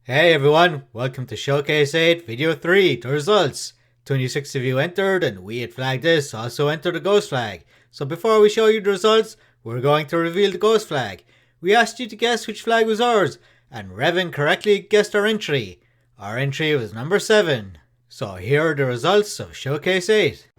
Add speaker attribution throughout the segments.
Speaker 1: Hey everyone, welcome to Showcase 8 Video 3, the results. 26 of you entered and we at Flag This also entered a ghost flag. So before we show you the results, we're going to reveal the ghost flag. We asked you to guess which flag was ours, and Revan correctly guessed our entry. Our entry was number 7. So here are the results of Showcase 8.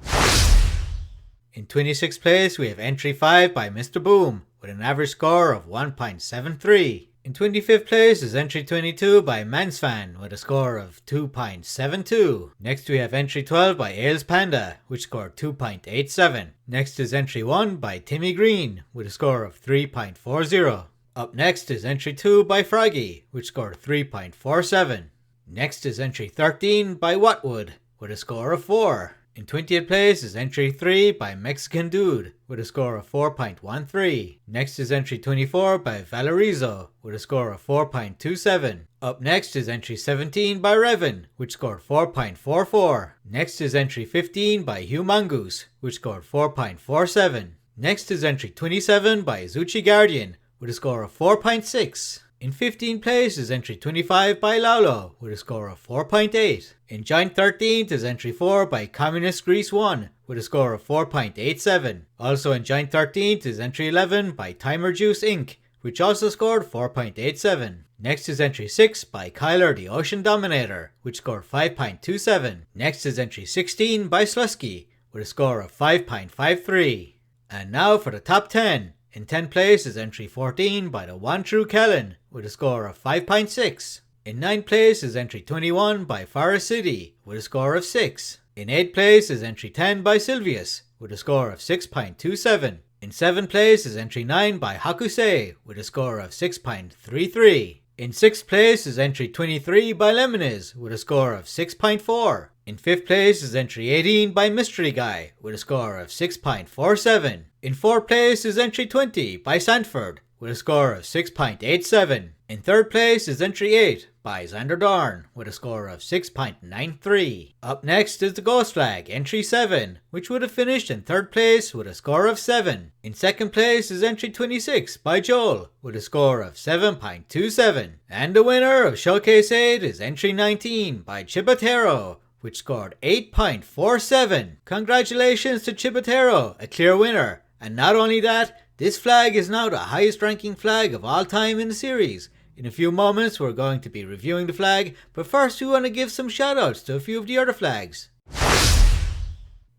Speaker 1: In 26th place we have entry 5 by Mr. Boom, with an average score of 1.73. In 25th place is entry 22 by Mansfan with a score of 2.72. Next we have entry 12 by Ailes Panda, which scored 2.87. Next is entry 1 by Timmy Green with a score of 3.40. Up next is entry 2 by Froggy, which scored 3.47. Next is entry 13 by Watwood with a score of 4. In 20th place is entry 3 by Mexican Dude with a score of 4.13. Next is entry 24 by Valorizo with a score of 4.27. Up next is entry 17 by Revan, which scored 4.44. Next is entry 15 by Hugh Mongoose, which scored 4.47. Next is entry 27 by Zuchi Guardian with a score of 4.6. In 15th place is entry 25 by Laulo with a score of 4.8. In joint 13th is entry 4 by Communist Grease 1 with a score of 4.87. Also in joint 13th is entry 11 by Timer Juice Inc., which also scored 4.87. Next is entry 6 by Kyler the Ocean Dominator, which scored 5.27. Next is entry 16 by Slusky with a score of 5.53. And now for the top 10. In 10th place is entry 14 by the One True Kellen with a score of 5.6. In 9th place is entry 21 by Forest City with a score of 6. In 8th place is entry 10 by Sylvius with a score of 6.27. In 7th place is entry 9 by Hakusei with a score of 6.33. In 6th place is entry 23 by Lemoniz with a score of 6.4. In 5th place is entry 18 by Mystery Guy with a score of 6.47. In 4th place is entry 20 by Sanford with a score of 6.87. In 3rd place is entry 8 by Xander Dorn with a score of 6.93. Up next is the Ghost Flag, entry 7, which would have finished in 3rd place with a score of 7. In 2nd place is entry 26 by Joel with a score of 7.27. And the winner of Showcase 8 is entry 19 by Chibatero, which scored 8.47. Congratulations to Chibatero, a clear winner. And not only that, this flag is now the highest ranking flag of all time in the series. In a few moments we're going to be reviewing the flag, but first we want to give some shoutouts to a few of the other flags.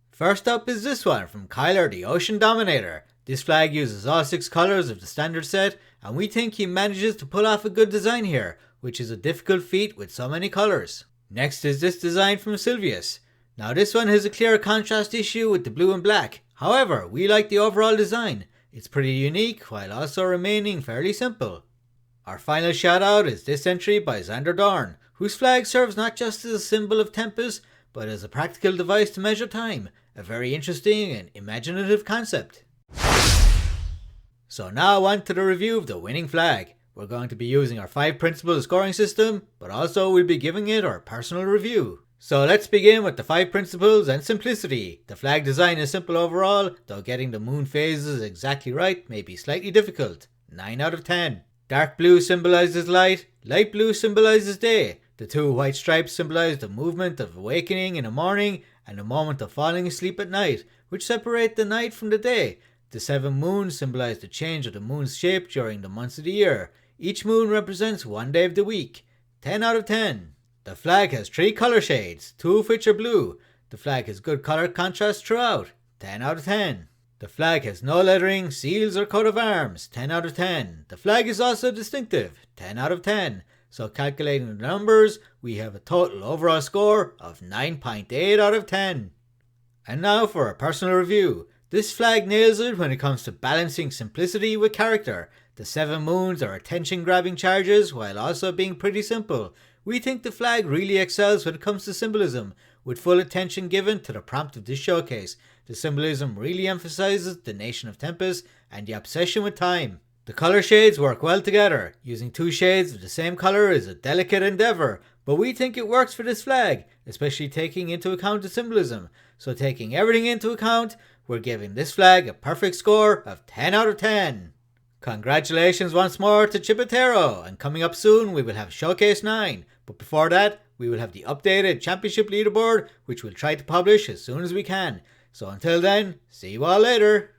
Speaker 1: First up is this one from Kyler the Ocean Dominator. This flag uses all 6 colours of the standard set, and we think he manages to pull off a good design here, which is a difficult feat with so many colours. Next is this design from Sylvius. Now this one has a clear contrast issue with the blue and black. However, we like the overall design. It's pretty unique while also remaining fairly simple. Our final shout out is this entry by Xander Dorn, whose flag serves not just as a symbol of Tempus, but as a practical device to measure time. A very interesting and imaginative concept. So now on to the review of the winning flag. We're going to be using our 5 principles scoring system, but also we'll be giving it our personal review. So let's begin with the 5 principles and simplicity. The flag design is simple overall, though getting the moon phases exactly right may be slightly difficult. 9 out of 10. Dark blue symbolizes light, light blue symbolizes day. The 2 white stripes symbolize the movement of awakening in the morning and the moment of falling asleep at night, which separate the night from the day. The 7 moons symbolize the change of the moon's shape during the months of the year. Each moon represents one day of the week. 10 out of 10. The flag has 3 color shades, 2 of which are blue. The flag has good color contrast throughout. 10 out of 10. The flag has no lettering, seals or coat of arms. 10 out of 10. The flag is also distinctive. 10 out of 10. So calculating the numbers, we have a total overall score of 9.8 out of 10. And now for a personal review. This flag nails it when it comes to balancing simplicity with character. The 7 moons are attention-grabbing charges while also being pretty simple. We think the flag really excels when it comes to symbolism, with full attention given to the prompt of this showcase. The symbolism really emphasizes the nation of Tempus and the obsession with time. The color shades work well together. Using 2 shades of the same color is a delicate endeavor, but we think it works for this flag, especially taking into account the symbolism. So taking everything into account, we're giving this flag a perfect score of 10 out of 10. Congratulations once more to Chipotero, and coming up soon we will have Showcase 9, but before that we will have the updated Championship leaderboard which we'll try to publish as soon as we can. So until then, see you all later.